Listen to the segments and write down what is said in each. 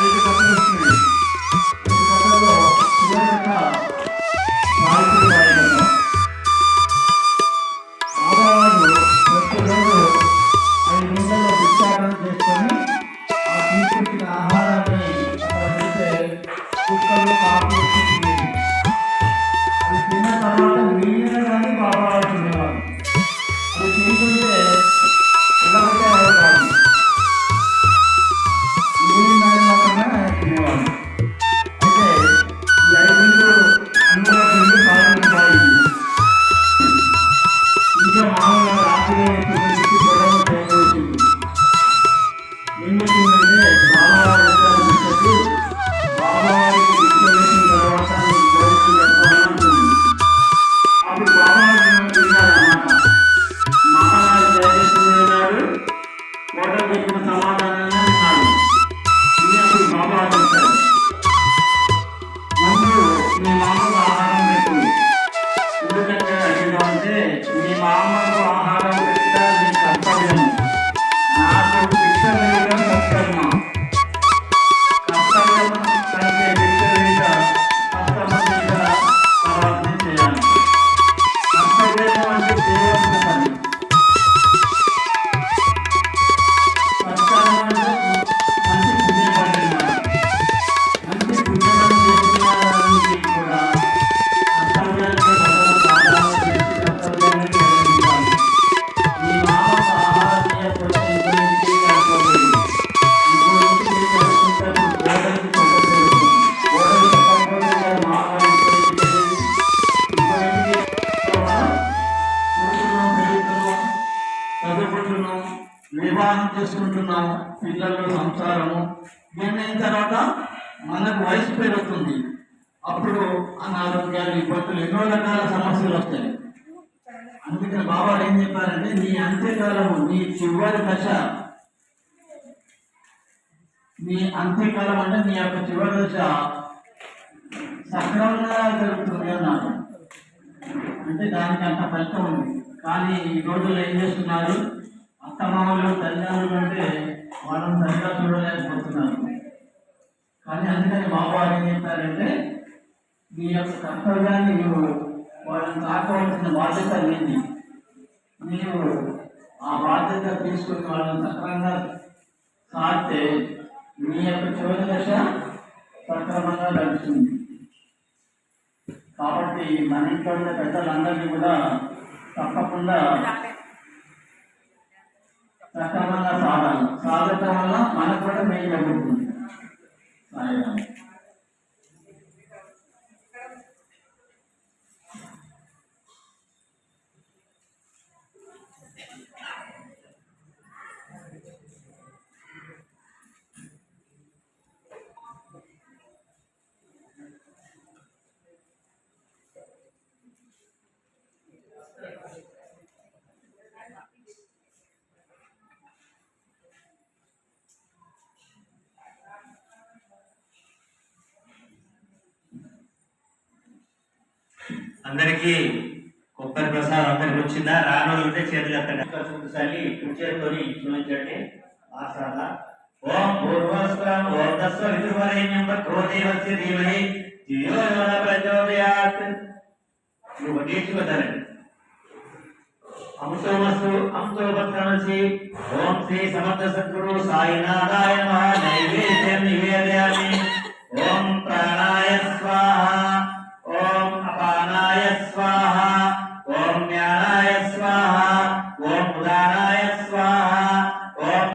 5 కథలు వచ్చినాయి. 5 కథల్లో చివరి కథ సావిత్రి బాయి కథ. బాబావారు ప్రతిరోజు 5 గంటల్లో భిక్షాటన చేసుకొని ఆ తీసుకొచ్చిన ఆహారాన్ని అక్కడ పెడితే కుక్కలు కాకులు తినేవి. అది తిన్న తర్వాత మిగిలిన కానీ బాబావారు తినేవారు. అది తింటుంటే నిలబెట్టేవారు కాదు, మిగిలిన దాన్ని మాత్రమే ఆయన తినేవారు. అయితే ఈ 5 అందులో 2 సావిత్రి బాయి. ఇంకా మామూలుగా రాత్రి వచ్చి గొడవ చేయవచ్చింది. ఏం చేసిందంటే బాబావారి వచ్చారు తీసుకొచ్చి బాబావారికి భిక్ష వేసిన తర్వాత నీకు భోజనం చేస్తామని అంటుంది. అప్పుడు బాబావారు తిన్నారన్నమాట. మహారాజు దయచేసి విన్నాడు, కోట చెప్పిన సమాధానాన్ని విన్నాడు. విన్నప్పుడు బాబావారు వచ్చారు, ముందు మీ మామకు ఆహారం పెట్టు. ఎందుకంటే అడిగామంటే మీ మామకు ఆహారం పెట్టడం నీ కర్తవ్యం, నాకు భిక్ష వేయడం కర్తవ్యం. కర్తవ్యం కంటే భిక్ష వేయడం కర్తవ్యం మీద తర్వాత చేయాలి. కర్తవ్యం అంటే చేయవలసిన పని, కర్తవ్యం అంటే మంచి పుణ్యపడి మంచి పుణ్యం చేస్తున్నారని కూడా కర్తవ్యానికి ప్రాధాన్యత చేసి కర్తవ్యాన్ని నిర్వహించాలి. మీ మామకు ఆహారం చేయకపోతే ఇంకో ఇంటికి వెళ్ళిపోలేదు. ఇంకో ఇంటికి జరుగుతుంటే గోడకి కొంత జరుగుతుంది. గోడకి ఎక్కకపోతే మామూలు ఇంకో ఇంటికి వెళ్ళి ఇంకో ఇంటికి కూర్చున్నాం, పెరుగుతున్నాం, చదువుకుంటున్నాం, వివాహం చేసుకుంటున్నాం, పిల్లలు, సంసారము ఇవన్నీ అయిన తర్వాత మనకు వయసు పెరుగుతుంది. అప్పుడు అనారోగ్యాలు, ఇబ్బందులు, ఎన్నో రకాల సమస్యలు వస్తాయి. అందుకని బాబా ఏం చెప్పారంటే నీ అంత్యకాలము, నీ చివరి దశ, నీ అంత్యకాలం అంటే నీ యొక్క చివరి దశ సక్రమంగా జరుగుతుంది అన్నారు. అంటే దానికి అంత ఫలితం ఉంది. కానీ ఈ రోజుల్లో ఏం చేస్తున్నారు, అత్తమామలు తల్లిదండ్రులు అంటే వాళ్ళని సరిగా చూడలేకపోతున్నారు. కానీ అందుకని బాబా ఏం చెప్పారంటే నీ యొక్క కర్తవ్యాన్ని నువ్వు వాళ్ళని కాకోవాల్సిన బాధ్యత నీది. నీవు ఆ బాధ్యత తీసుకుని వాళ్ళని సక్రమంగా సాగితే నీ యొక్క చివరి దశ సక్రమంగా నడుస్తుంది. కాబట్టి మన ఇంట్లో ఉన్న పెద్దలందరినీ కూడా తప్పకుండా సక్రమంగా సాగాలి. సాగటం వల్ల మనకు కూడా మేలు జరుగుతుంది. సాయం అందరికీ కొబ్బరి ప్రసాదం అందరికి వచ్చిందా? రానోళ్ళు ఉంటే చేతులు ఎత్తండి. చేతితోని చూపించండి. ఆసాన ఓం పూర్వస్వం ఓం తస్వ వితుర్వరేణ్యం భర్గో దేవస్య ధీమహి ధియో యో న ప్రచోదయాత్. నువ్వు నేర్చుకోతారండి. అంశోమసు అంశోపత్రమసి. ఓం శ్రీ సమర్థ సద్గురు సాయినాథాయ నమః. నైవేద్యం నివేదయామి. ఓం ప్రాణాయ స్వాహ, ఓం అపానాయ స్వాహ, ఓం జ్ఞానాయ స్వాహ, ఓం ఉదానాయ స్వాహ, ఓం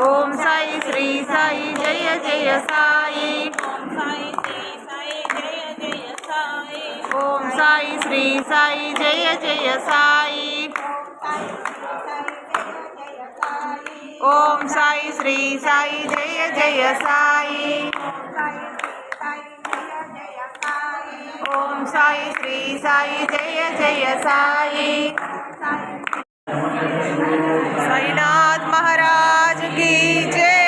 ఓం సాయి శ్రీ సాయి జయ జయ సాయి. ఓం సాయి శ్రీ సాయి జయ జయ సాయి. ఓం సాయి శ్రీ సాయి జయ జయ సాయి. ఓం సాయి శ్రీ సాయి జయ జయ సాయి. साईनाथ महाराज की जय.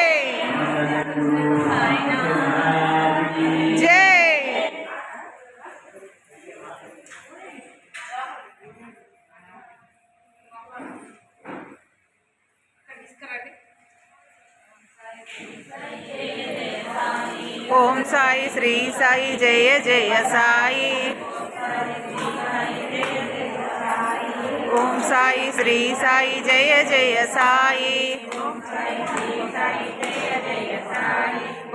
जय. ओम साई श्री साई जय जय साई. ओम साई श्री साई जय जय साई.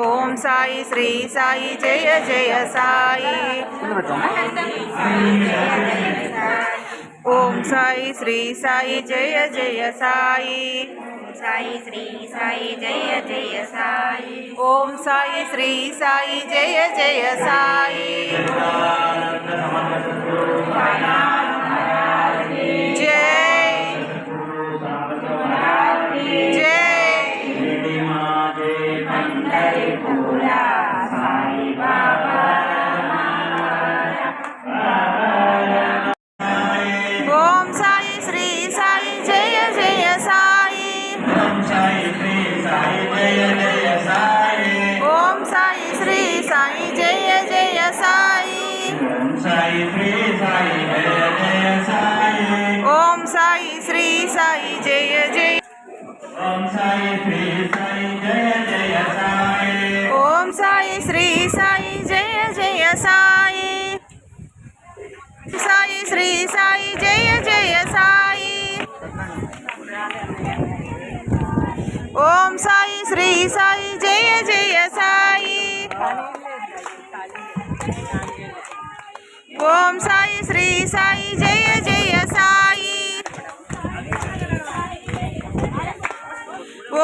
ओम साई श्री साई जय जय साई. ओम साई श्री साई जय जय साई. साई श्री साई जय जय साई. ओम साई श्री साई जय जय साई. ओम साई श्री साई जय जय. ओम साई श्री साई जय जय साई. ओम साई श्री साई जय जय साई. साई श्री साई जय जय साई. ओम साई श्री साई जय जय साई. ओम साई श्री साई जय जय साई.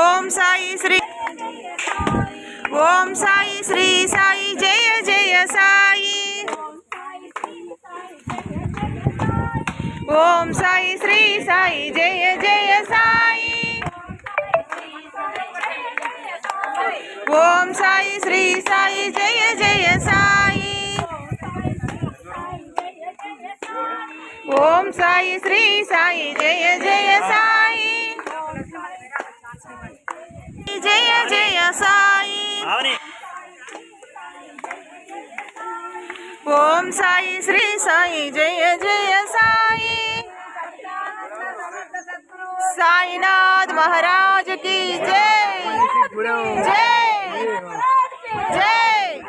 ओम साई श्री. ओम साई श्री साई जय जय साई. ओम साई श्री साई जय जय साई. ओम साई श्री साई जय जय साई. ओम साई श्री साई जय जय साई. जय जय साई. ओम साई श्री साई जय जय साई. साईनाथ महाराज की जय. जय जय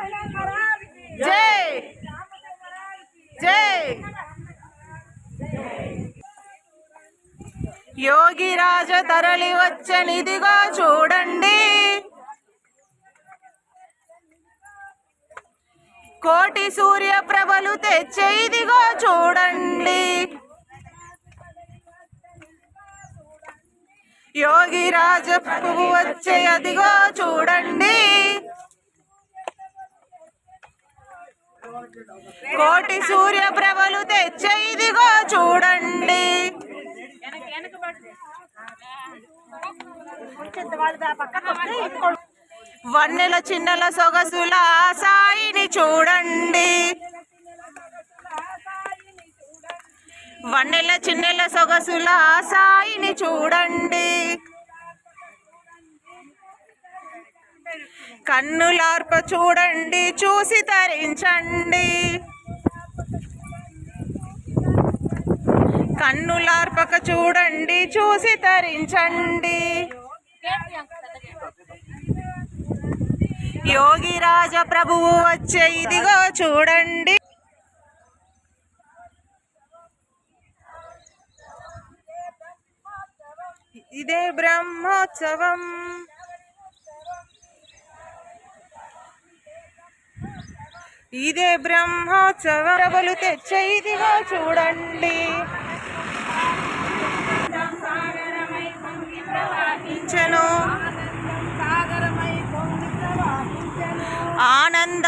जय जय. యోగి రాజ తరలి వచ్చనిదిగో చూడండి. కోటి సూర్య ప్రభలు తెచ్చే ఇదిగో చూడండి. యోగి రాజ ప్రభు వచ్చే అదిగో చూడండి. కోటి సూర్య ప్రభలు తెచ్చే ఇదిగో చూడండి. వన్నెల చిన్నల సొగసుల సాయిని చూడండి. వన్నెల చిన్నెల సొగసుల సాయిని చూడండి. కన్నులార్ప చూడండి, చూసి తరించండి. కన్నులార్పక చూడండి, చూసి తరించండి. యోగి రాజ ప్రభువు వచ్చే ఇదిగో చూడండి. ఇదే బ్రహ్మోత్సవం. ఇదే బ్రహ్మోత్సవం. ప్రభలు తెచ్చే ఇదిగో చూడండి. ప్రవహించెను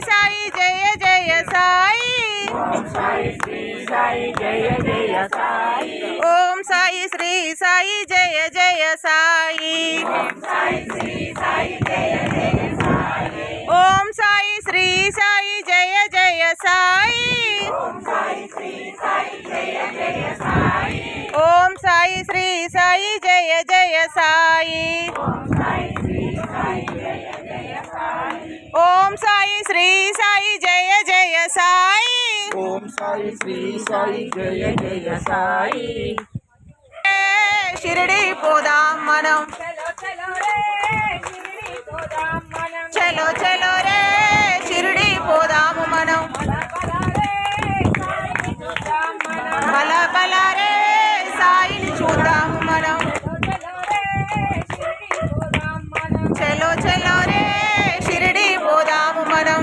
సాయి జయ జయ సాయి ఓం సాయి శ్రీ సాయి జయ జయ సాయి ఓం సాయి శ్రీ సాయి జయ జయ సాయి ఓం సాయి శ్రీ సాయి జయ జయ సాయి ఓం సాయి శ్రీ సాయి జయ జయ సాయి ఓం సాయి శ్రీ సాయి జయ జయ సాయి ఓం సాయి శ్రీ సాయి జయ జయ సాయి షిరిడి పోదాం మనం చలో చలో రే షిరిడి పోదాం మనం బల బల రే సాయిని చూద్దాము మనం చలో చలో రే షిరిడి పోదాము మనం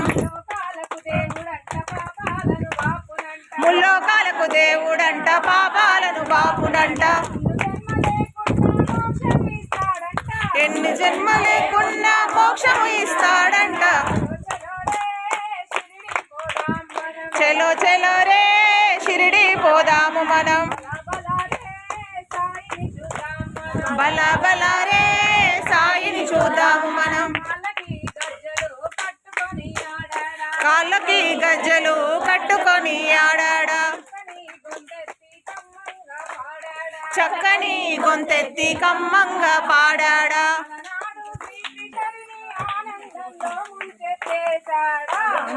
ముల్లోకాలకు దేవుడంట పాపాలను బాపునంట ఎన్ని జన్మ లేకున్నా మోక్షము ఇస్తాడంట చలో చలో రే షిరిడి పోదాము మనం బల బల రే సాయిని చూద్దాము మనం కాళ్ళకి గజ్జలు కట్టుకొని ఆడాడా చక్కని గొంతెత్తి కమ్మంగా పాడాడా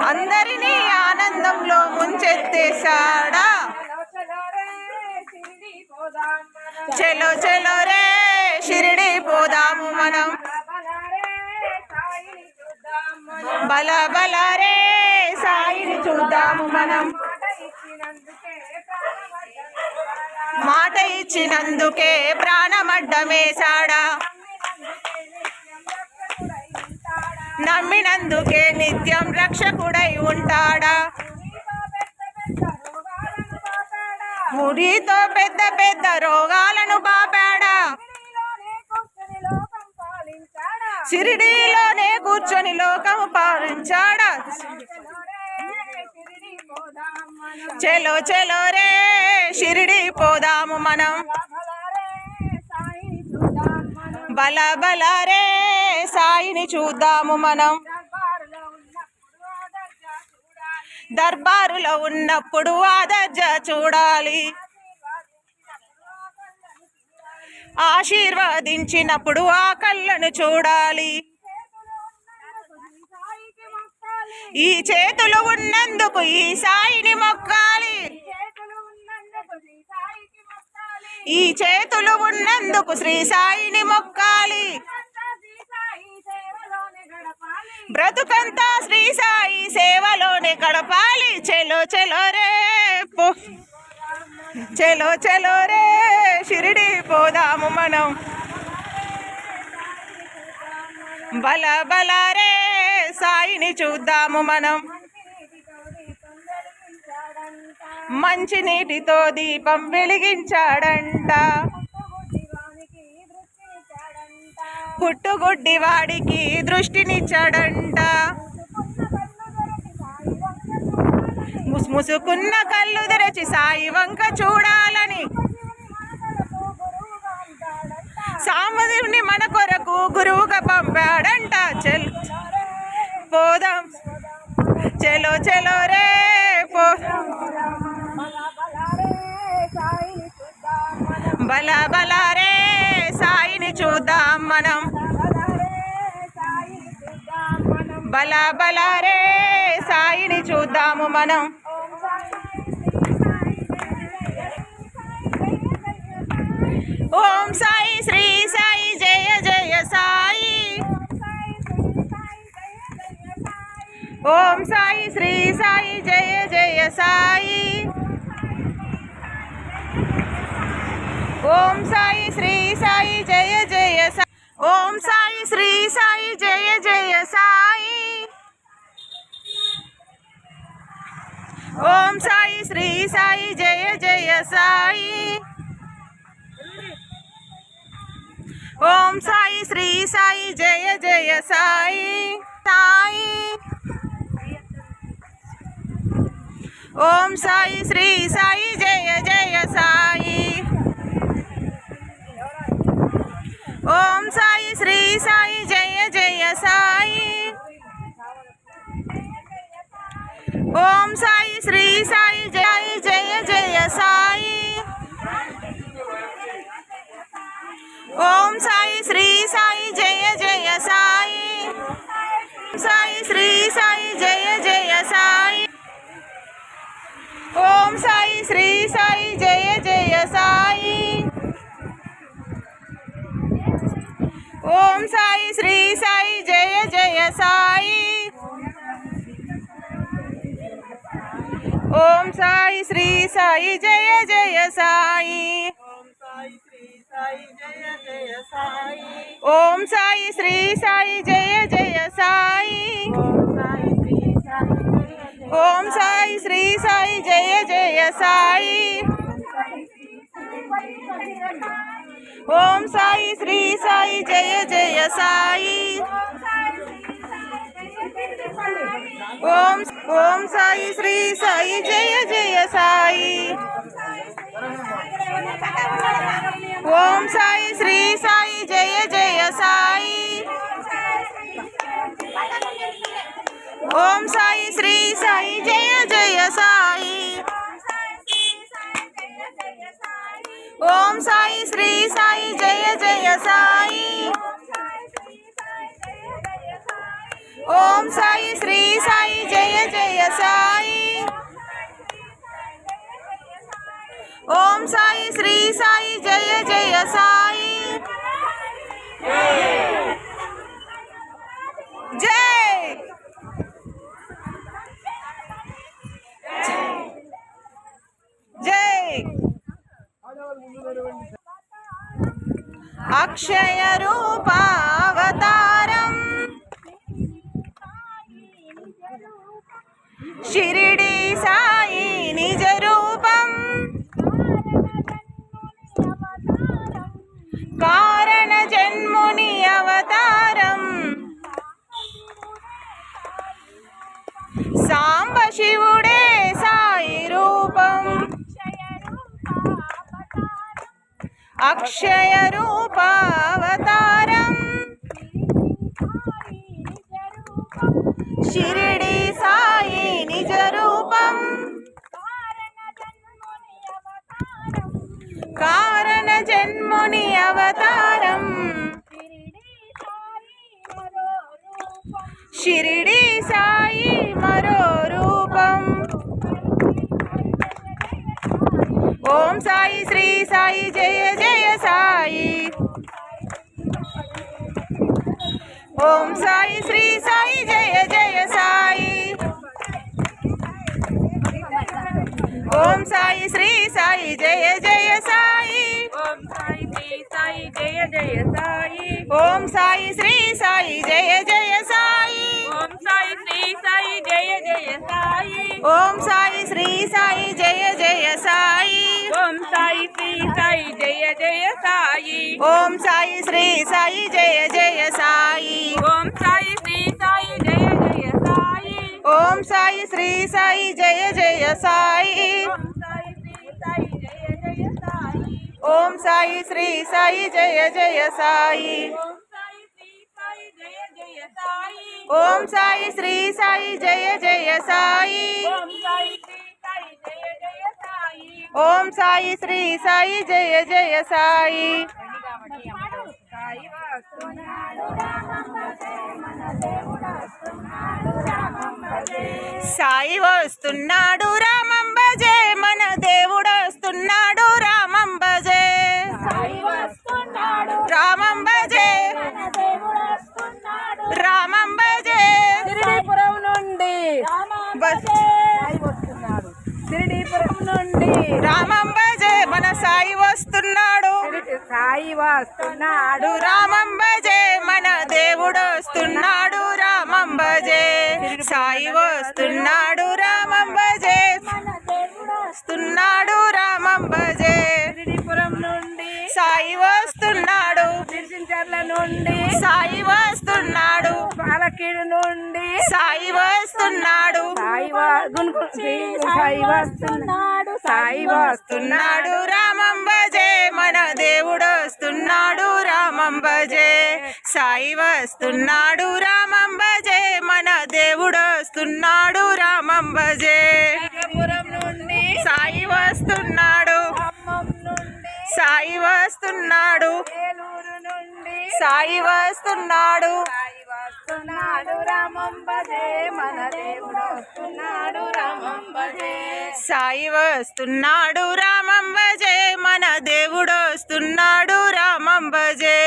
అందరినీ ఆనందంలో ముంచెత్తేశాడా చలో చలో రే షిరిడి పోదాము మనం బల బల రే సాయిని చూద్దాము మనం మాట ఇచ్చినందుకే ప్రాణమడ్డమేశాడా నమ్మినందుకే నిత్యం రక్షకుడై ఉంటాడా ముడితో పెద్ద పెద్ద రోగాలను బాపాడా షిరిడీలోనే కూర్చొని లోకము పాలించాడా చలో చలో రే షిరిడి పోదాము మనం బల బల రే సాయిని చూద్దాము మనం దర్బారులో ఉన్నప్పుడు ఆదర్జ చూడాలి ఆశీర్వదించినప్పుడు ఆ కళ్ళను చూడాలి ఈ చేతులు ఉన్నందుకు ఈ సాయిని మొక్కాలి ఈ చేతులు ఉన్నందుకు శ్రీ సాయిని మొక్కాలి బ్రతుకంతా శ్రీ సాయి సేవలోనే గడపాలి చలో చలో రే చలో చలో రే షిరిడి పోదాము మనం బల బల రే సాయిని చూద్దాము మనం మంచి నీటితో దీపం వెలిగించాడంట పుట్టుగుడ్డి వాడికి దృష్టినిచ్చాడంట ముసుముసుకున్న కళ్ళు తెరచి సాయి వంక చూడాలని సామధుని మన కొరకు గురువుగా పంపాడంట పోదాం చలో చలో రే బల బల రే సాయిని చూద్దాం మనం బల బల రే సాయిని చూద్దాము మనం ఓం సాయి శ్రీ సాయి జయ జయ సాయి ఓం సాయి శ్రీ సాయి జయ జయ సాయి ఓం సాయి శ్రీ సాయి జయ జయ సాయి ఓం సాయి శ్రీ సాయి జయ జయ సాయి ఓం సాయి శ్రీ సాయి జయ జయ సాయి ఓం సాయి శ్రీ సాయి జయ జయ సాయి సాయి ఓం సాయి శ్రీ సాయి జయ జయ సాయి. ఓం సాయి శ్రీ సాయి జయ జయ సాయి. ఓం సాయి శ్రీ సాయి జయ జయ జయ సాయి. ఓం సాయి శ్రీ సాయి జయ జయ సాయి. సాయి శ్రీ సాయి జయ జయ సాయి. ఓం సాయి శ్రీ సాయి జయ జయ సాయి. ఓం సాయి శ్రీ సాయి జయ జయ సాయి. ఓం సాయి శ్రీ సాయి జయ జయ సాయి. ఓం సాయి శ్రీ సాయి జయ జయ సాయి. ఓం సాయి శ్రీ సాయి జయ జయ సాయి. ఓం సాయి శ్రీ సాయి జయ జయ సాయి. ఓం సాయి శ్రీ సాయి జయ జయ సాయి. ఓం సాయి శ్రీ సాయి జయ జయ సాయి. ఓం సాయి శ్రీ సాయి జయ జయ సాయి. ఓం సాయి శ్రీ సాయి జయ జయ సాయి. ఓం సాయి శ్రీ సాయి జయ జయ సాయి. ఓం సాయి శ్రీ సాయి జయ జయ సాయి. జై జై. అక్షయ రూపావతారం షిరిడి సాయి నిజ రూపం. కారణ జన్ముని అవతారం సాంబ శివుడే సాయి రూపం. అక్షయ రూపావతారం షిరిడి సాయి నిజ రూపం. కారణ జన్ముని అవతారం షిరిడి సాయి మరో రూపం. ఓం సాయి శ్రీ సాయి జయ జయ సాయి. ఓం సాయి శ్రీ సాయి జయ జయ సాయి. ఓం సాయి శ్రీ సాయి జయ జయ సాయి. ఓం సాయి శ్రీ సాయి జయ జయ సాయి. ఓం సాయి శ్రీ సాయి జయ జయ సాయి. ఓం సాయి శ్రీ సాయి జయ జయ సాయి. ఓం సాయి శ్రీ సాయి జయ జయ సాయి. ఓం సాయి శ్రీ సాయి జయ జయ సాయి. ఓం సాయి శ్రీ సాయి జయ జయ సాయి. ఓం సాయి శ్రీ సాయి జయ జయ సాయి. ఓం సాయి శ్రీ సాయి జయ జయ సాయి. ఓం సాయి శ్రీ సాయి జయ జయ సాయి. ఓం సాయి శ్రీ సాయి జయ జయ సాయి. ఓం సాయి శ్రీ సాయి జయ జయ సాయి. ఓం సాయి శ్రీ సాయి వస్తున్నాడు రామం భజే. మన దేవుడు వస్తున్నాడు రామం భజే. రామం భజే రామం భజే. సిరిడీపురం నుండి సిరిడీపురం నుండి రామం భజే. మన సాయి వస్తున్నాడు సాయి వస్తున్నాడు. రామం భజే. మన దేవుడు వస్తున్నాడు రామం భజే. సాయి వస్తున్నాడు రామం భజే. వస్తున్నాడు రామం భజే. సిరిడీపురం నుండి సాయి వస్తున్నాడు. సిరిసించర్ల నుండి సాయి వస్తున్నాడు. పాలక్ కిడు నుండి సాయి వస్తున్నాడు సాయి వస్తున్నాడు సాయి వస్తున్నాడు రామం భజే మన దేవుడు వస్తున్నాడు రామం భజే సాయి వస్తున్నాడు రామం భజే మన దేవుడు వస్తున్నాడు రామం భజే నుండి సాయి వస్తున్నాడు ఖమ్మం నుండి సాయి వస్తున్నాడు ఏలూరు నుండి సాయి వస్తున్నాడు సాయి వస్తున్నాడు రామం భజే మన దేవుడు వస్తున్నాడు రామం భజే సాయి వస్తున్నాడు రామం భజే మన దేవుడు వస్తున్నాడు రామం భజే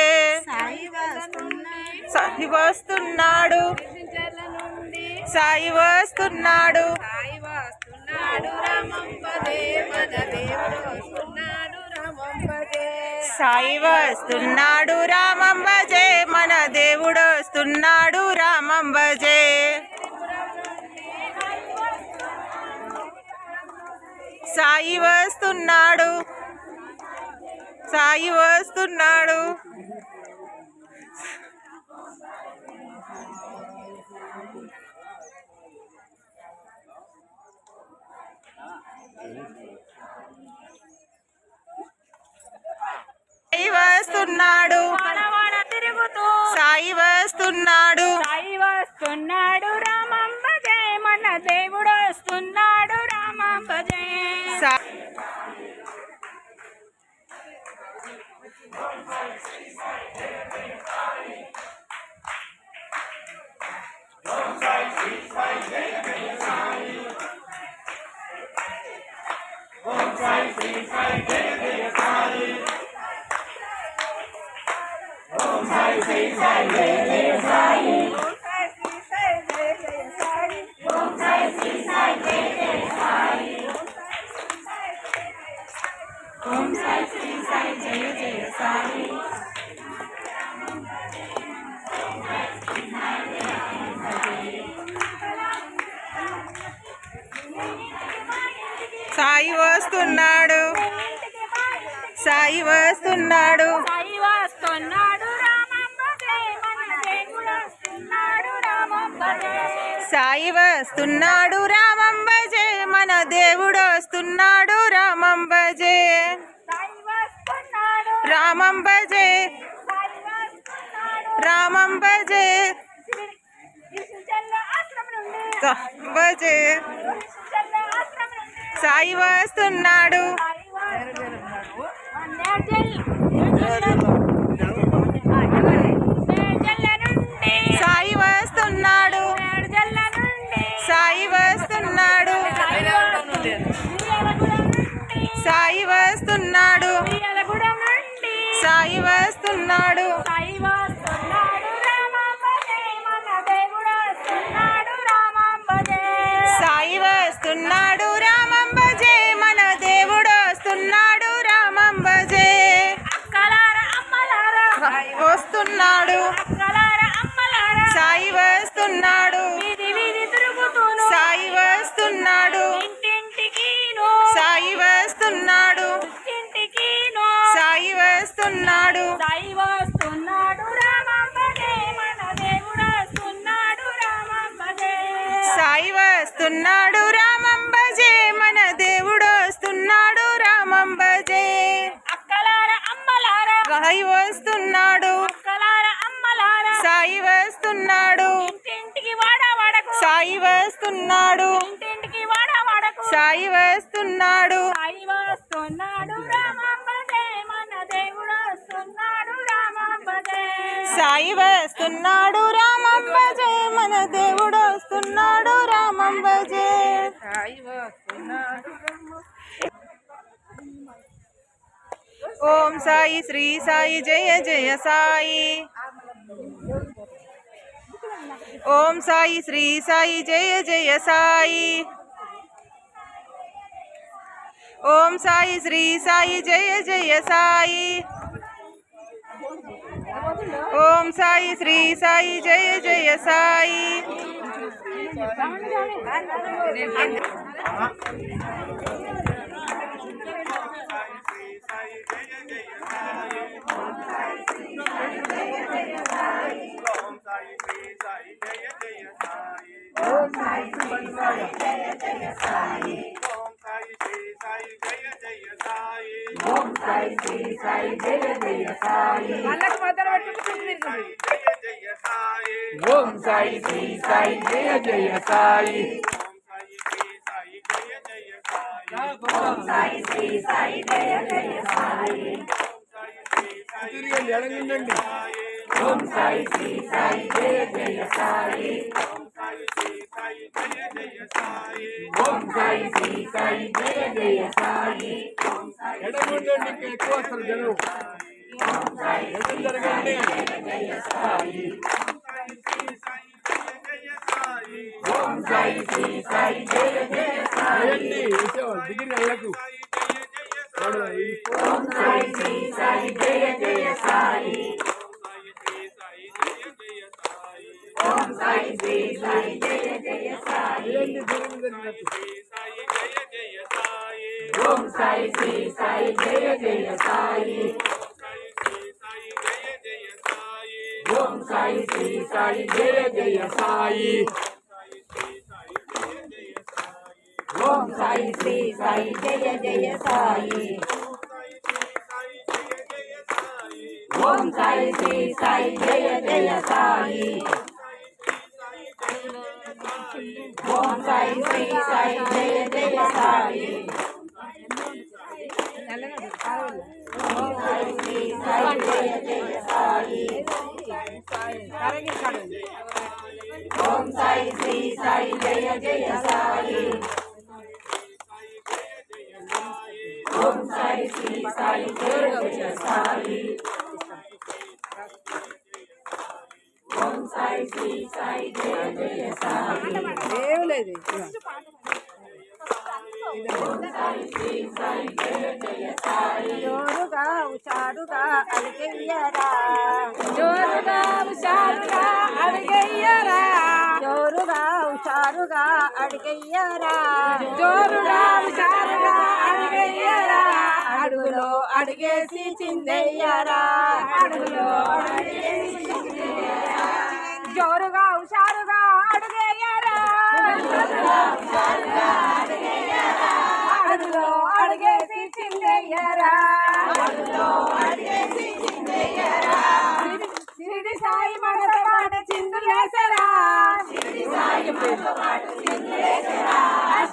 సాయి వస్తున్నాడు సాయి వస్తున్నాడు నుండి సాయి వస్తున్నాడు సాయి వస్తున్నాడు రామం భజే మన దేవుడు వస్తున్నాడు రామం భజే సాయి వస్తున్నాడు రామం భజే మన దేవుడు వస్తున్నాడు రామం భజే సాయి వస్తున్నాడు సాయి వస్తున్నాడు సాయి వస్తున్నాడు వాడవాడ తిరుగుతూ సాయి వస్తున్నాడు సాయి వస్తున్నాడు రామం భజే మన దేవుడు వస్తున్నాడు రామం భజే సా- సాయి వస్తున్నాడు సాయి వస్తున్నాడు సాయి వస్తున్నాడు రామం భజే మన దేవుడు వస్తున్నాడు రామం భజే సాయి వస్తున్నాడు రామం భజే మన దేవుడు వస్తున్నాడు రామం భజే సాయి వస్తున్నాడు రామం భజే సాయి వస్తున్నాడు రామం భజే విశుద్ధ ఆశ్రమం నుండి భజే విశుద్ధ ఆశ్రమం నుండి సాయి వస్తున్నాడు సాయి వస్తున్నాడు నేర్జల్ నుండి సాయి వస్తున్నాడు నేర్జల్ల నుండి సాయి వస్తున్నాడు సాయి వస్తున్నాడు ఉయ్యాలగూడెం నుండి సాయి వస్తున్నాడు సాయి వస్తున్నాడు రామం భజే మన దేవుడు వస్తున్నాడు రామం భజే సాయి వస్తున్నాడు రామం భజే మన దేవుడు వస్తున్నాడు రామం భజే అక్కలార అమ్మలారా వస్తున్నాడు అక్కలార అమ్మలారా సాయి వస్తున్నాడు వీధి వీధి తిరుగుతూను సాయి వస్తున్నాడు ఇంటింటికిను సాయి వస్తున్నాడు ఇంటింటికిను సాయి వస్తున్నాడు సాయి వస్తున్నాడు రామం భజే మన దేవుడు వస్తున్నాడు రామం భజే సాయి వస్తున్నాడు రామం భజే మన దేవుడు వస్తున్నాడు రామం భజే అక్కలార అమ్మలారా సాయి వస్తున్నాడు అక్కలార అమ్మలారా సాయి వస్తున్నాడు ఇంటింటికి వాడవాడకు సాయి వస్తున్నాడు ఇంటింటికి వాడవాడకు సాయి వస్తున్నాడు సాయి వస్తున్నాడు రామం భజే మన దేవుడు వస్తున్నాడు రామం భజే సాయి వస్తున్నాడు రామం భజే మన దేవుడు వస్తున్నాడు రామం భజే సాయి వస్తున్నాడు ఓం సాయి శ్రీ సాయి జయ జయ సాయి ఓం సాయి శ్రీ సాయి జయ జయ సాయి ఓం సాయి శ్రీ సాయి జయ జయ సాయి ఓం సాయి శ్రీ సాయి జయ జయ సాయి ఓం సాయి శ్రీ సాయి జయ వాళ్ళకి మొదలు పెట్టుకుంటుంది ఓం సాయి శ్రీ సాయి జయ జయ సాయి తిరిగండి అడగండి ఓం సాయి శ్రీ సాయి జయ జయ సాయి ఓం సాయి శ్రీ సాయి జయ జయ సాయి ఎడగండి ఎక్కువ వస్తారు జనం ఎడం జరగండి ఓం సాయి శ్రీ సాయి జయ జయ సాయి దిగిరి అయ్యకు ఓం సాయి శ్రీ సాయి జయ జయ సాయి ఓం సాయి శ్రీ సాయి జయ జయ సాయి ఓం సాయి శ్రీ సాయి జయ జయ సాయి ఓం సాయి శ్రీ సాయి జయ జయ సాయి ఓం సాయి శ్రీ సాయి జయ జయ సాయి ఓం సాయి శ్రీ సాయి జయ జయ సాయి ఓం సాయి శ్రీ సాయి జయ జయ సాయి ఓం సాయి శ్రీ సాయి జయ జయ సాయి ఓం సాయి శ్రీ సాయి జయ జయ సాయి ఓం సాయి శ్రీ సాయి జయ జయ సాయి ఓం సాయి శ్రీ సాయి జయ జయ సాయి ఓం సాయి శ్రీ సాయి జయ జయ సాయి జోరుగా హుషారుగా అడిగయ్యరా జోరుగా హుషారుగా అడిగయ్యరా జోరుగా హుషారుగా అడిగయ్యరా జోరుగా హుషారుగా అడిగయ్యరా అడుగులో అడిగేసి చిందయ్యరా అడుగులో అడిగేసి చిందయ్యరా జోరుగా హుషారుగా అడిగయ్యరా అడుగులో అడిగేసి చిందయ్యరా షిరిడి సాయి మనతో పాటు చిందులేసరా షిరిడి సాయి మనతో పాటు చిందులేసరా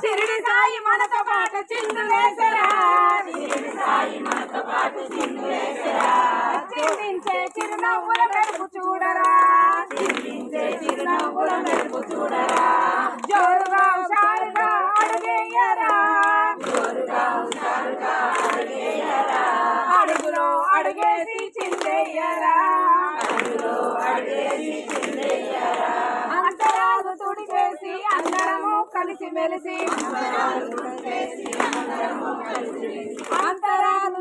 షిరిడి సాయి మనతో పాటు చిందులేసరా షిరిడి సాయి మనతో పాటు చిందులేసరా చిందించే చిరునవ్వుల మెరుపు చూడరా చిందించే చిరునవ్వుల మెరుపు చూడరా జోరుగా హుషారుగా అడుగేయరా జోరుగా హుషారుగా అడుగేయరా అడుగులో అడుగేసి చిందయ్యరా అడుగులో అడుగేసి చిందయ్యరా అంతరాలు తుడిచేసి అందరము కలిసి మెలిసి అంతరాలు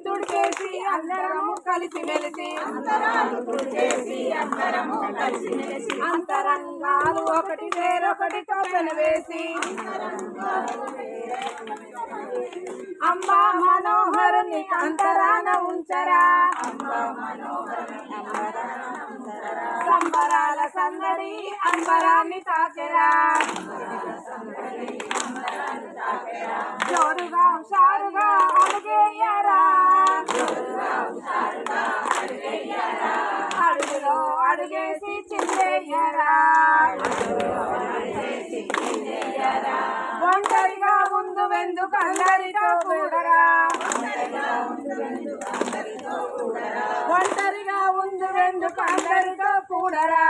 తుడిచేసి అందరము కలిసి మెలిసి అంతరంగాలు ఒకటి వేరొకటి తోపెన వేసి అంబా మనోహరుని అంతరాన ఉంచరా సంబరాల సందడి అంబరాన్ని తాకెరా జోరుగా హుషారుగా అడుగేయరా అడుగులో అడుగేసి చిందయ్యరా ఒంటరిగా ముందు వెందుకు అందరితో కూడరా ఒంటరిగా ముందు వెందుకు అందరితో కూడరా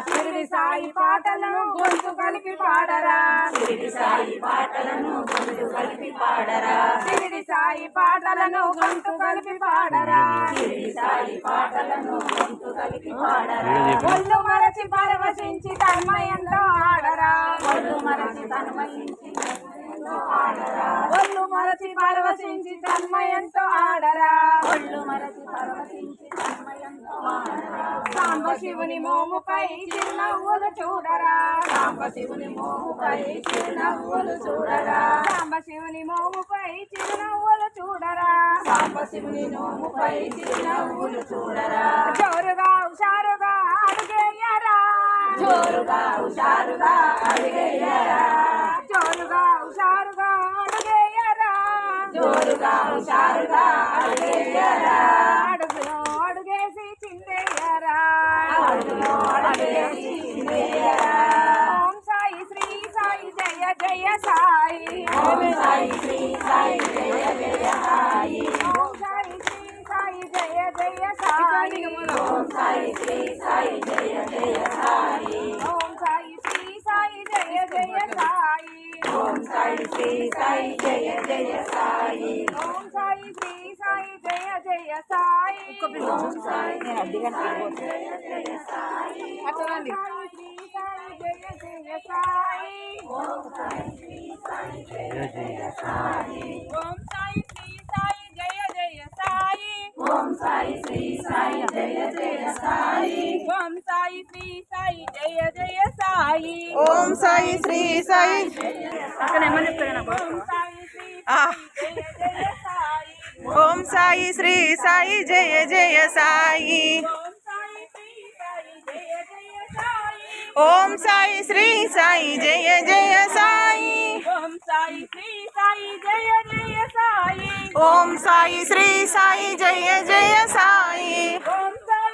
షిరిడి సాయి పాటలను గొంతు కలిపి పాడరా షిరిడి సాయి పాటలను గొంతు కలిపి పాడరా షిరిడి సాయి పాటలను గొంతు కలిపి పాడరా షిరిడి సాయి పాటలను గొంతు కలిపి పాడరా ఒళ్ళు మరచి పరవశించి తన్మయంలో ఆడరా ఒళ్ళు మరచి తన్మయించి ఒళ్ళు మరచి పరవశించి తన్మయంతో ఆడరా ఒళ్ళు మరచి పరవశించి తన్మయంతో ఆడరా సాంబ శివుని మోముపై చిరునవ్వులు చూడరా సాంబ శివుని మోముపై చిరునవ్వులు చూడరా సాంబ శివుని మోముపై చిరునవ్వులు చూడరా సాంబ శివుని మోముపై చిరునవ్వులు చూడరా జోరుగా హుషారుగా జోరుగా హుషారుగా అడుగేయరా జోరుగా హుషారుగా అడుగేయరా జోరుగా హుషారుగా అడుగేయరా అడుగులో అడుగేసి చిందేయరా అడుగులో అడుగేసి చిందేయరా ఓం సాయి శ్రీ సాయి జయ జయ సాయి ఓం సాయి శ్రీ సాయి జయ జయ సాయి ఓం సాయి శ్రీ సాయి జయ జయ సాయి ఓం సాయి శ్రీ సాయి జయ జయ సాయి ఓం సాయి శ్రీ సాయి జయ జయ సాయి ఓం సాయి శ్రీ సాయి జయ జయ సాయి ఓం సాయి శ్రీ సాయి జయ జయ సాయి ఓం సాయి జయ జయ సాయి అట్లండి శ్రీ సాయి జయ జయ సాయి ఓం సాయి శ్రీ సాయి జయ జయ సాయి ఓం సాయి శ్రీ సాయి జయ జయ సాయి ఓం సాయి శ్రీ సాయి జయ జయ సాయి ఓం సాయి శ్రీ సాయి జయ జయ సాయి ఓం సాయి శ్రీ సాయి అక్కడ ఏమని చెప్తాను ఓం సాయి శ్రీ జయ జయ సాయి ఓం సాయి శ్రీ సాయి జయ జయ సాయి ఓం సాయి శ్రీ సాయి జయ జయ సాయి ఓం సాయి శ్రీ సాయి జయ జయ సాయి ఓం సాయి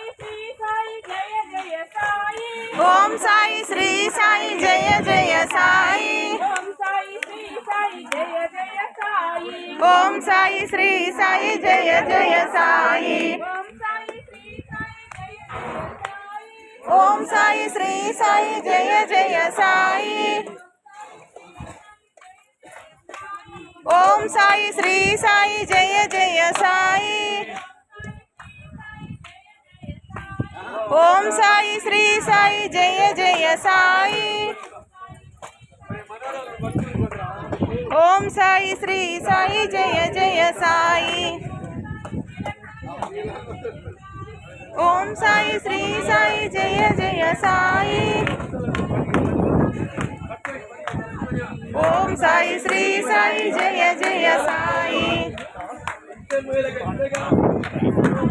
శ్రీ సాయి జయ జయ సాయి ఓం సాయి శ్రీ సాయి జయ జయ సాయి ఓం సాయి శ్రీ సాయి జయ జయ సాయి ఓం సాయి శ్రీ సాయి జయ జయ సాయి ఓం సాయి శ్రీ సాయి జయ జయ సాయి ఓం సాయి శ్రీ సాయి జయ జయ సాయి ఓం సాయి శ్రీ సాయి జయ జయ సాయి ఓం సాయి శ్రీ సాయి జయ జయ సాయి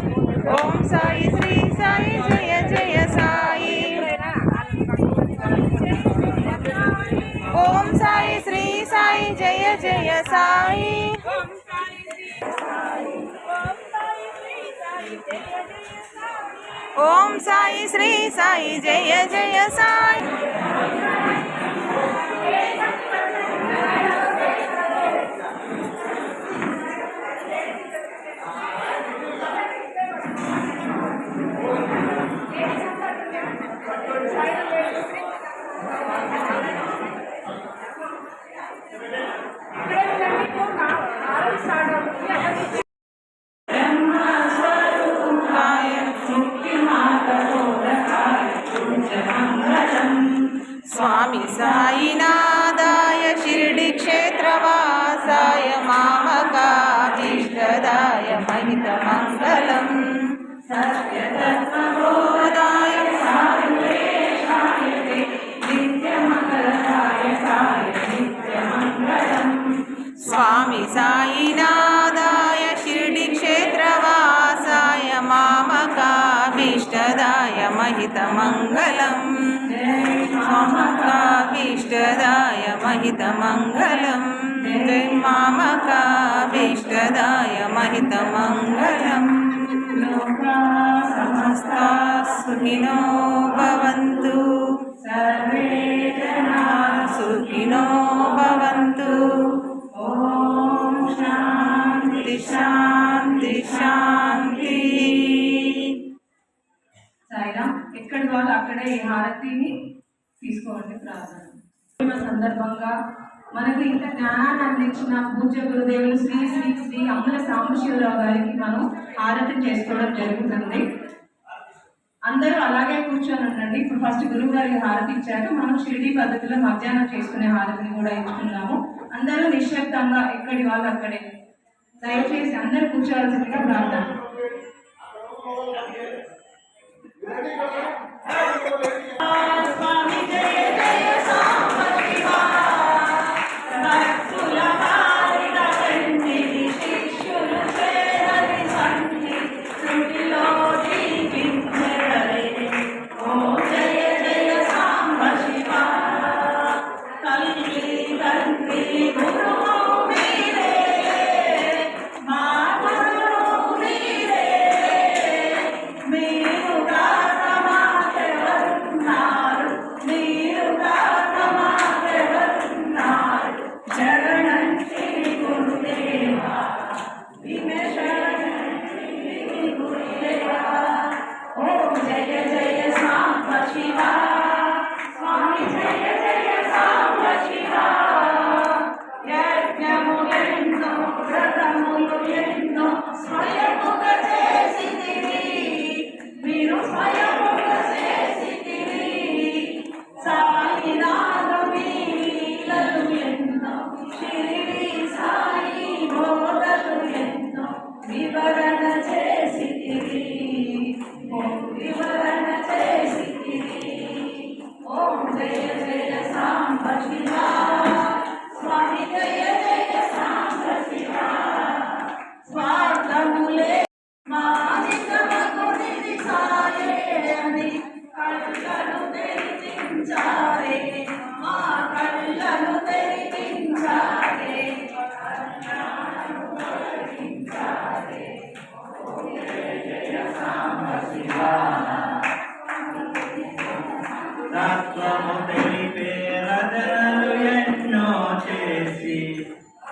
ఓం సాయి శ్రీ సాయి జయ జయ సాయి ఓం సాయి శ్రీ సాయి జయ జయ సాయి ఓం సాయి శ్రీ సాయి జయ జయ సాయి ఓం సాయి శ్రీ సాయి జయ జయ సాయి स्वामी साईनाथाय शिरडी क्षेत्रवासाय मामकाभीष्टदाय महितमङ्गलम् सत्यतत्त्वबोधाय स्वामी साईनाथाय शिरडी क्षेत्रवासाय मामकाभीष्टदाय महितमङ्गलम् मामकाभीष्टदाय महितमङ्गलम् जय मामकाभीष्टदाय महितमङ्गलम् लोका समस्ता सुखिनो भवन्तु सर्वे जनाः सुखिनो भवन्तु ॐ शान्ति शान्ति शान्ति సాయిరామ్ ఎక్కడి వాళ్ళు అక్కడే ఈ హారతిని తీసుకోండి. ప్రార్థన సందర్భంగా మనకు ఇంత జ్ఞానాన్ని అందించిన పూజ్య గురుదేవులు శ్రీ శ్రీ శ్రీ అమ్మల సాంబశివరావు గారికి మనం హారతి చేసుకోవడం జరుగుతుంది. అందరూ అలాగే కూర్చొని ఉండండి. ఇప్పుడు ఫస్ట్ గురువు గారికి హారతి ఇచ్చాక మనం షిరిడి పద్ధతిలో మధ్యాహ్నం చేసుకునే హారతిని కూడా ఇచ్చుకున్నాము. అందరూ నిశ్శబ్దంగా ఎక్కడి వాళ్ళు అక్కడే దయచేసి అందరూ కూర్చోవలసిందిగా ప్రార్థన. स्वामी जय जय सामशिवा भक्तुला भारिता कंठि शिष्युल पेरति संधि त्रुटिलो दीपिंचरे ओम जय जय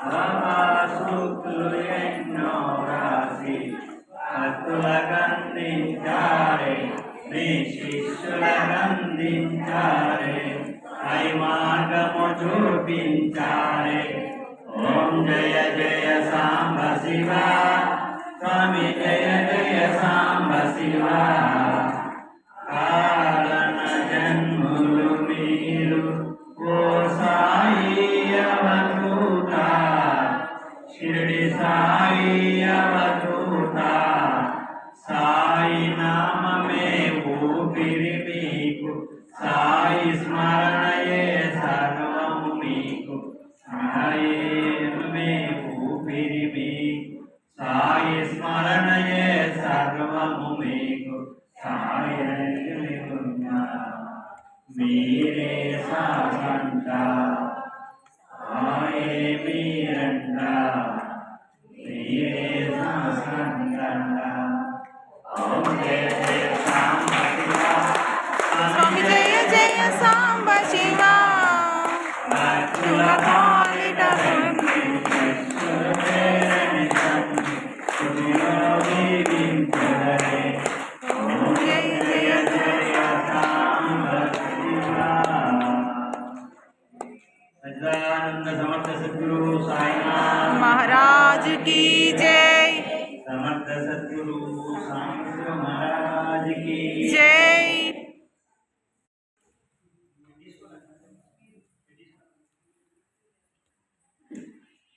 సూక్తులు ఎన్నో రాసి భక్తులకందించారే మీ శిష్యులకందించారే ఐ మార్గము చూపించారే ఓం జయ జయ సాంబ శివ స్వామి జయ జయ సాంబ శివ కారణ జన్ములు మీరు ఓ సాయి అవధూత షిరిడి సాయి అవధూత సాయి నామమే ఊపిరి మీకు సాయి స్మరణయే సర్వము మీకు సాయి మే ఊపిరి మీకు సాయి స్మరణయే సర్వము మీకు సాయి మీరే సాగంట సాయే మీరంట మీరే సాగంట ఓం జయ జయ సాంబ శివ స్వామి జయ జయ సాంబ శివ భక్తుల పాలిట జయ జయ सच्चिदानंद समर्थ सद्गुरु साईनाथ महाराज की जय समर्थ सद्गुरु साईनाथ महाराज की जय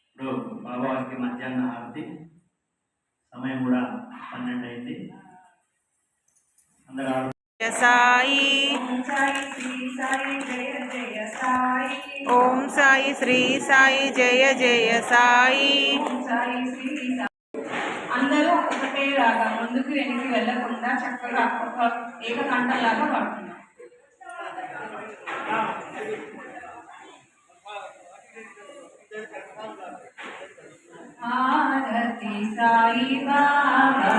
ఇప్పుడు బాబావారికి మధ్యాహ్న హారతి సమయం కూడా 12 అయింది అందరూ సాయి ఓం సాయి శ్రీ సాయి జయ జయ సాయి అందరూ ఒకటే లాగా ముందుకు వెనక్కి వెళ్ళకుండా చక్కగా ఒక ఏకకంఠంలాగా పాడుతున్నారు. ఆరతి సాయి బాబా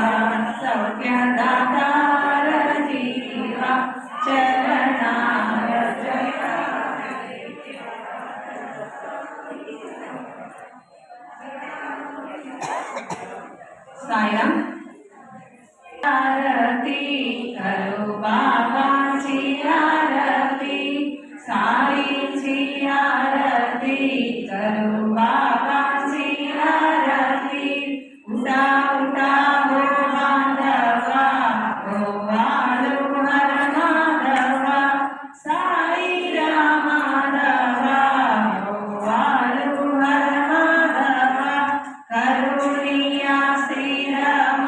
సౌఖ్యదాతార జీవ చరణార జయ सायं आरती करो बाबा जी आरती साई जी आरती करो बाबा जी आरती उठा उठा हो माधवा हो वालो हर माधवा साई राम माधवा हो वालो हर माधवा करुणिया श्री राम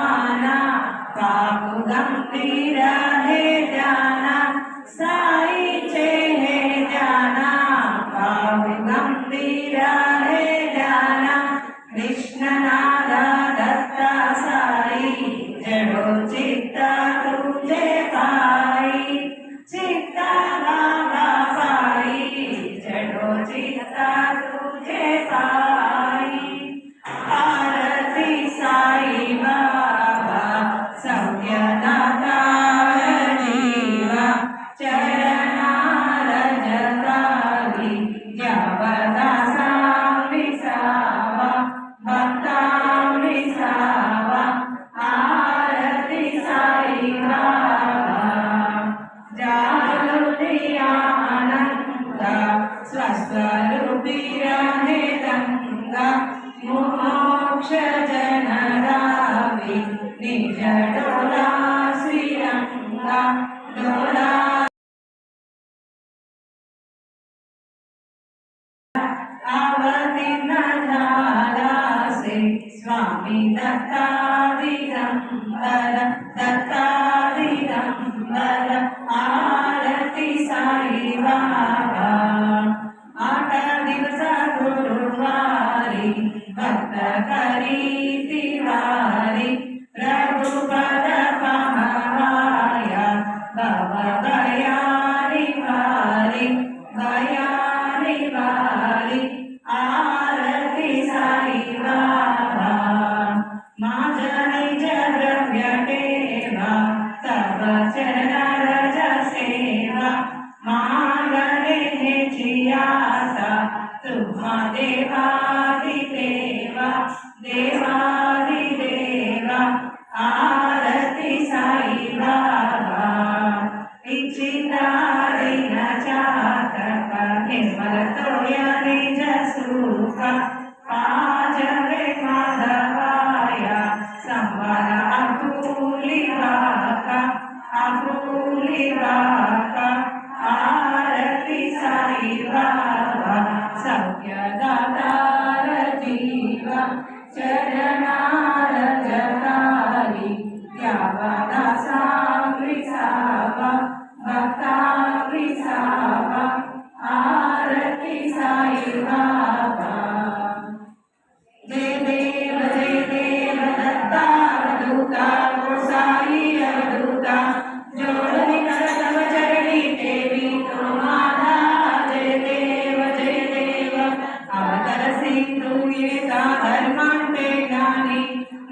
बाबा आरती साई बाबा सौख्यदातार जीवा चरणार जतारी द्यावा दासा विसावा भक्ता विसावा आरती साई बाबा जय देव दत्ता अवधूता साई अवधूता जोड़नी कर तव चरणी देवी तुम्हारा जय देव अवतर सिंधु ये धर्मांते ज्ञानी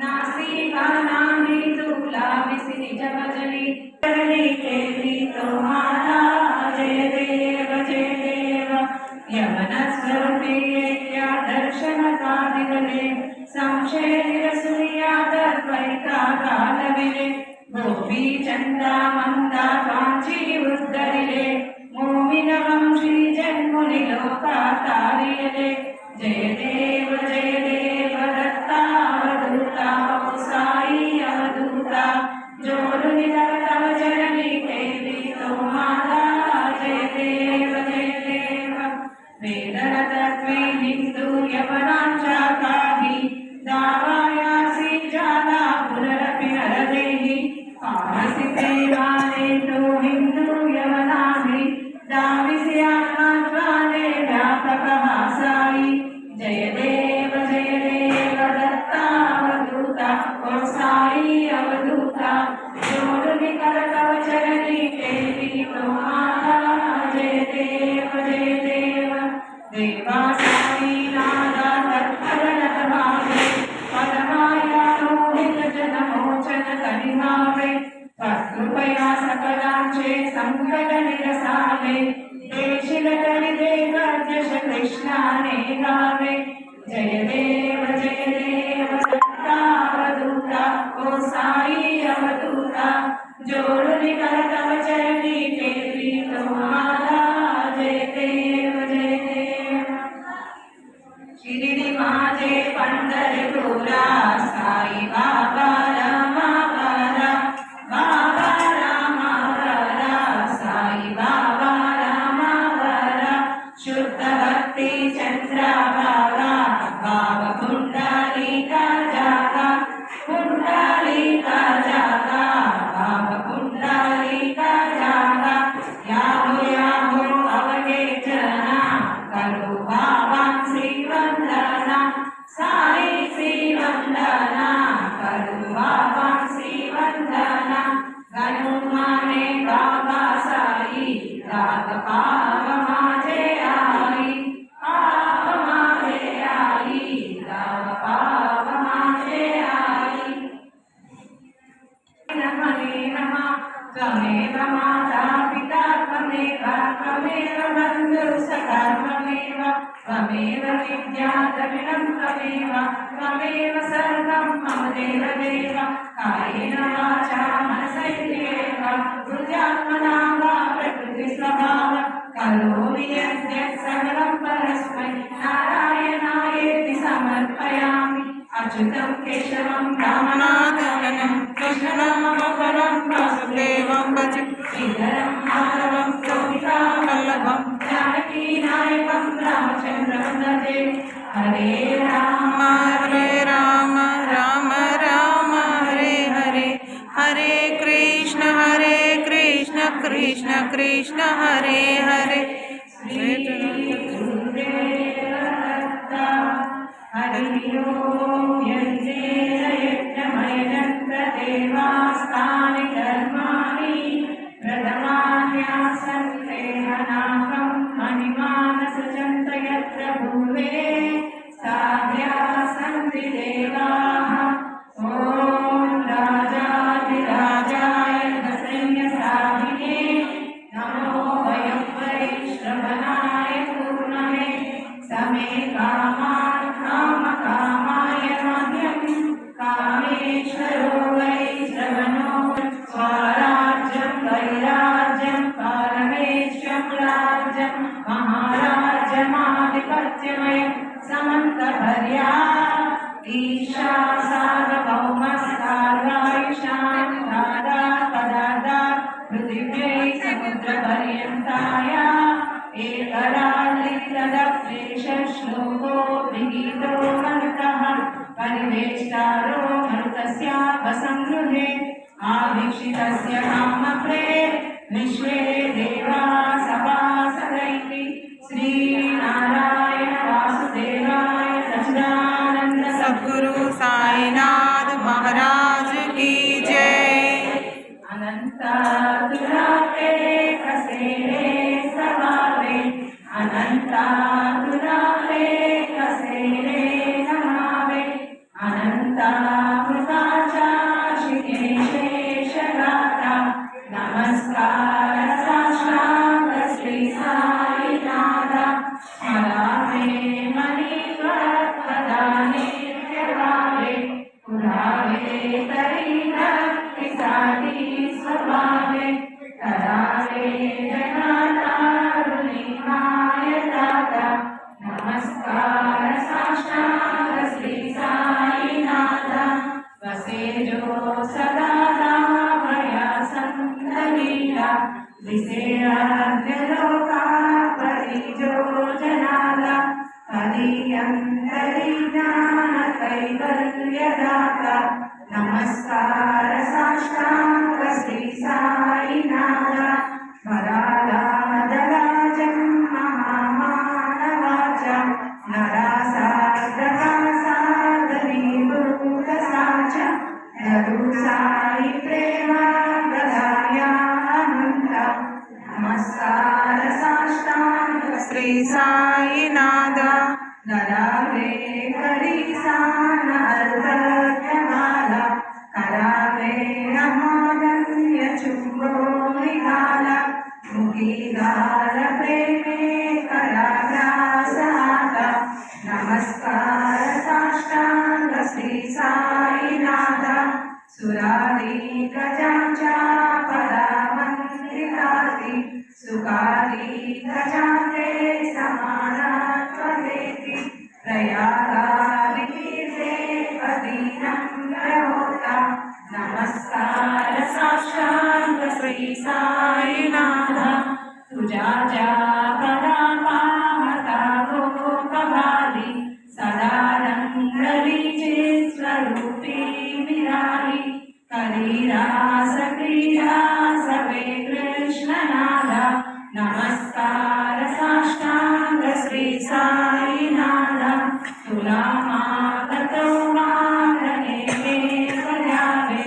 नासी गानानी तुला विसिनी जगजनी चरणी देवी तुम्हारा जय देव यमनस्वरूपी या दर्शन कादिवले संशय निरसुनिया द्वैता कालविले गोपी चंदा मंदा कांची उद्धरिले मोमिन वंशी जन्मुनि लोका तारियले जय देव दत्ता अवधूता साई अवधूता जोड़ुनि तव चरणी देवी तुम्हारा जय देव वेदरतत्वे हिंदू यवनांशाकाहि दावायासि जाला पुनरपि नरदेहि पाहसि देवाने तो हिंदू यवनानि दाविसि आत्माद्वाने व्यापकः साई जय देव दत्तावधूता ओ साई अवधूता जोड़ुनि कर तव चरणी देवी तुम्हारा जय देव देवा साई नादा तत्फलनत भावे परमाया रोहित जन मोचन करिमावे कृपया सकलांचे संकट निरसावे देशिल करि देव जश कृष्णाने गावे जय देव दत्तावधूता ओ साई अवधूता जोड़ुनि कर तव चरणी देवी तुम्हारा जय देव शिरिडी माझे पंढरपुरा साई बाबा रामावरा बाबा रामावरा साई बाबा रामावरा शुद्ध भक्ति चंद्राभागा बाबा पुंडलिका जागा बाबा पुंडलिका जागा याहो अवगे जना करो बाबा श्री वंदना साई श्री वंदना करो बाबा श्री वंदना गनुमाने बाबा साई राग पाव माझे आई राग पाव माझे आई नमः त्वमेव माता पिता त्वमेव बन्धु सखा त्वमेव विद्या द्रविणं त्वमेव सर्वं मम देव कायेन वाचा मनसेन्द्रियेण बुद्ध्यात्मना वा प्रकृतिस्वभाव करोमि यद्यत् सकलं परस्मै नारायणायेति समर्पयामि अच्युतं केशवं रामनाथं कृष्णं परं वासुदेवं भजे श्रीधरं माधवं गोपिकावल्लभं जानकीनायकं रामचन्द्रं भजे हरे राम राम राम हरे हरे हरे कृष्ण कृष्ण कृष्ण हरे हरे हरि ओम यज्ञमयजन्तदेवास्तानि धर्माणि प्रथमान्यासन्ते अनाकं मणिमानसजन्त यत्र भूवे साध्या सन्ति देवाः ॐ राजाधिराजाय दशैन्यसाधिने नमो वयं वैश्रवणाय पूर्णमे समे कामान् कामकामाय मह्यं कामेश्वरो वैश्रवणो स्वराज्यं वैराज्यं पारमेश्वं राज्यं महाराज्यमाधिपत्यमयं समन्तपर्या ईशा सार्वभौमस्तार्वायुषां दादा पदादा पृथिव्यै జ్ఞాన కైవల్యదాత నమస్కార సాష్టాంగ శ్రీ సాయినాథ వరాలాదరాజం మహామానవాచ నరాసాగరీభూత సాచ నరు సాయి ప్రేమ గదాయానంత నమస్కార సాష్టాంగ శ్రీ సాయినాథ నరావే కరీసాన అర్ధమాల కరావే నమాదన్య చుంబో నిగాల ముఖీగాల ప్రేమే కరాగ్రాసాత నమస్కార సాష్టాంగ శ్రీ సాయినాథ సురారి గజాంచా పరామంత్రితాతి సుకారి గజాంతే సమానాత్వవేతి ప్రయాగారి కీర్తే ప్రహోత నమస్కార సాష్టాంగ శ్రీ సాయినాథ తుజాజా పరామామతా గోపబాలి సదా రంగలి స్వరూపీ విరాలి కలీరాస క్రీడా సవే కృష్ణనాథ నమస్కార సాష్టాంగ శ్రీ సాయినాథ తులామాగతో మాగనే కరావే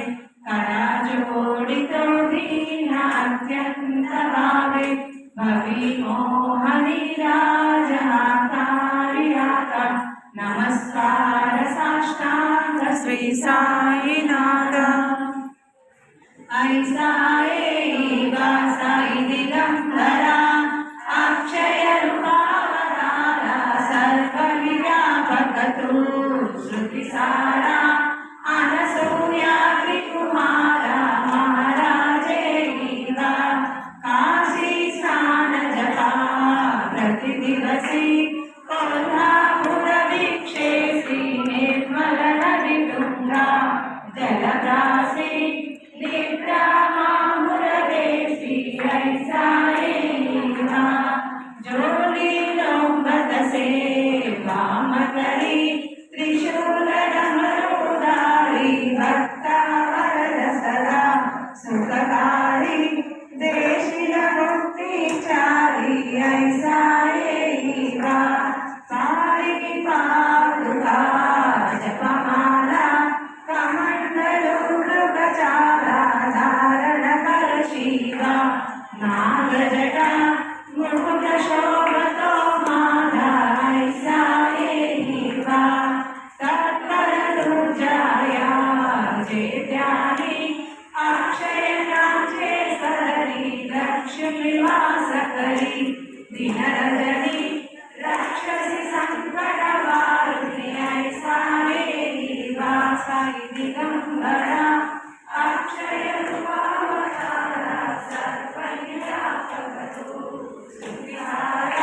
కరాజోడితో దీన అత్యంత భావే భవి మోహని రాజహాకారియాత నమస్కార సాష్టాంగ శ్రీ సాయినాథ ఐసాయే సాయి దిగంబరా అక్షయ రూపావతార సర్వ వ్యాపకతు శృతి సారా అనసూయ త్రికుమార మహారాజే కాశీ స్నాన జపా ప్రతి దివసి కోల్హాపుర వీక్షే శ్రీ నిర్మల నది తుంగా జలదాసి నిద్రామామురదే శ్రీ ఐసాయేనా జోలి లోంబతసే వామకరి త్రిశూల డమరుదారి భక్తావరద సదా సుఖకారి దేశిల ముక్తిచారి ఐసాయేనా సాయి పాదుకా జపమాల కమండలు మృగచారా ధారణ కర శివ నాగజట ముఖ శోభతో మాధాయ సాయేవా తత్పర దుర్జాయా చేత్యాని అక్షయ నాచే సరి లక్ష్మి వాసకరి దినరజని రక్షసి సంకట వారుని ఐసాయేవా సాయి దిగంబరా అక్షయ రూపావతార సర్వవ్యాపకతు సువిహార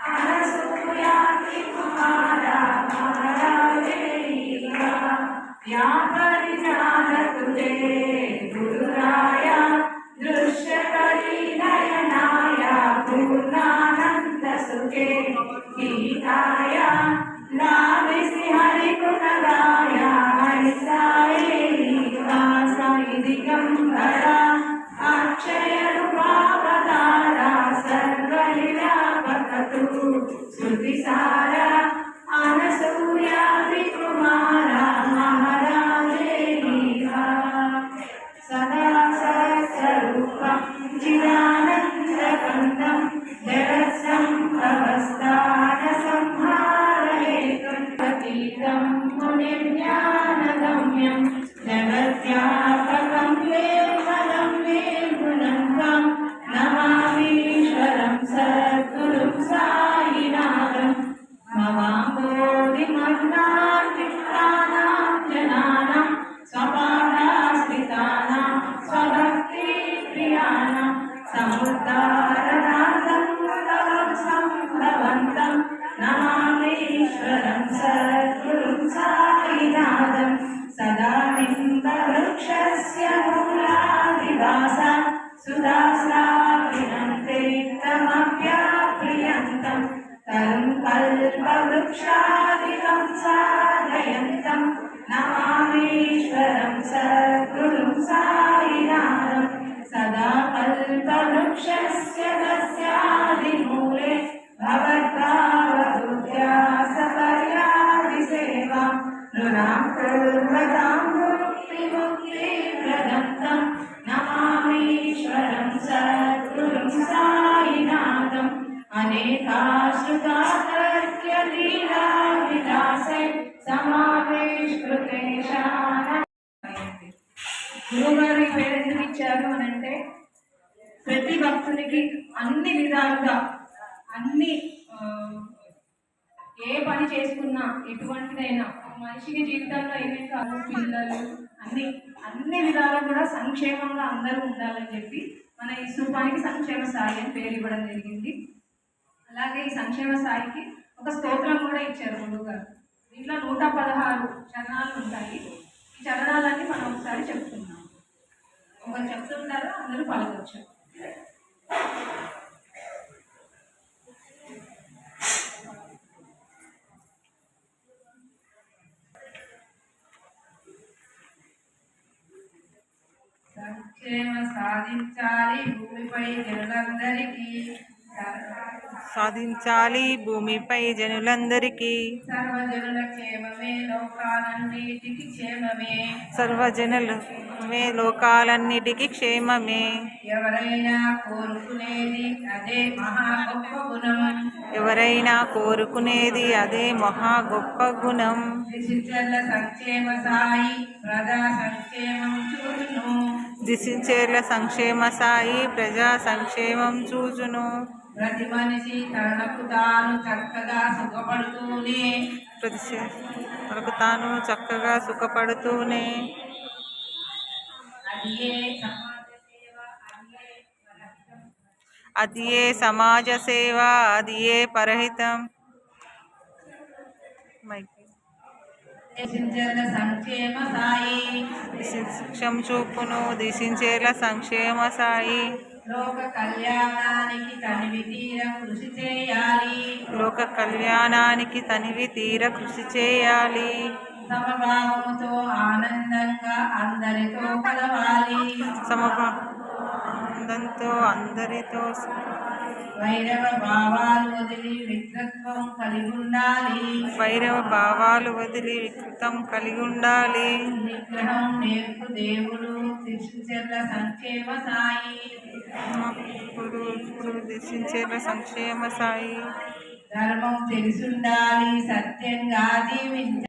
అనసూయ త్రికుమార మహారాజేవా వ్యాపరిచార తుజే గురురాయ దృశ్యకరి నయనాయ పూర్ణానంద సుఖే గీతాయ లావిసి హరి గుణగాయ ఐసాయేవా సాయి దిగంబరా అక్షయ రూపావతార సర్వ వ్యాపకతు శృతి సారా అనసూయ త్రికుమార మహారాజేవా సదా సత్స్వరూపం చిదానందకందం జగత్సంభవస్థాన సంహారహేతుం ప్రతీతం మునిజ్ఞానగమ్యం జగత్యాపకం నిర్మలం నిర్గుణంతం నమామీశ్వరం సద్గురుం సాయినాథం మమాంబోధిమగ్నార్జితానాం జనానాం స్వపాదాశ్రితానాం స్వభక్తి ప్రియాణం సముద్ధారణార్థం తవం సంభవంతం నమామీశ్వరం సద్గురుం సాయినాథం సదా నింబవృక్షస్య మూలాదివాస సుధాస్రావినంతే తమప్యాప్రియంతం తరుం కల్పవృక్షాది విముక్తిప్రదం నమామీశ్వరం సద్గురుం సాయినాథం అనేకాశ్రుతాతర్క్య లీలా విలాసే సమావేష్కృతేశాన. గురువుగారు ఈ పేరు ఎందుకు ఇచ్చారు అని అంటే ప్రతి భక్తునికి అన్ని విధాలుగా అన్ని ఏ పని చేసుకున్నా ఎటువంటిదైనా మనిషికి జీవితంలో ఏమేమి కాదు పిల్లలు అన్ని విధాలుగా కూడా సంక్షేమంగా అందరూ ఉండాలని చెప్పి మన ఈ స్థూపానికి సంక్షేమ సాయి అని పేరు ఇవ్వడం జరిగింది. అలాగే ఈ సంక్షేమ సాయికి ఒక స్తోత్రం కూడా ఇచ్చారు గురువుగారు. దీంట్లో 116 చరణాలు ఉంటాయి. ఈ చరణాలన్నీ మనం ఒకసారి చెప్తున్నాం. ఒకరు చెప్తుంటారు, అందరూ పలకొచ్చు. సంక్షేమ సాధించాలి భూమిపై జనులందరికీ సాధించాలి భూమిపై జనులందరికీ సర్వజనుల క్షేమమే లోకాలన్నిటికి క్షేమమే సర్వజనులమే లోకాలన్నిటికీ క్షేమమే. ఎవరైనా కోరుకునేది అదే మహా గొప్ప గుణం. ఎవరైనా కోరుకునేది అదే మహా గొప్ప గుణం. దిశిచర్ల సంక్షేమ సాయి ప్రజా సంక్షేమం చూడును. దిశించేర్ల సంక్షేమ సాయి ప్రజా సంక్షేమం చూచును. ప్రతి మనిషి తనకు తాను చక్కగా సుఖపడుతూనే తనకు తాను చక్కగా సుఖపడుతూనే అది ఏ సమాజ సేవ అది ఏ పరహితం. దిశించర్ల సంక్షేమ సాయి శిక్షం చూపును దిశించేర్ల సంక్షేమ సాయి. లోక కళ్యాణానికి తనివి తీర కృషి చేయాలి. లోక కళ్యాణానికి తనివి తీర కృషి చేయాలి. సమభావముతో ఆనందంగా అందరితో కలవాలి. సమభావంతో అందరితో వైరవ భావాలు వదిలి వికృతం కలిగి ఉండాలి. వైరవ భావాలు వదిలి వికృతం కలిగి ఉండాలి. నిగ్రహం నేర్పు దేవుడు దిశించర్ల సంక్షేమ సాయి. దిశించేర్ల సంక్షేమ సాయి. ధర్మం తెలిసుండాలి సత్యంగా జీవించాలి.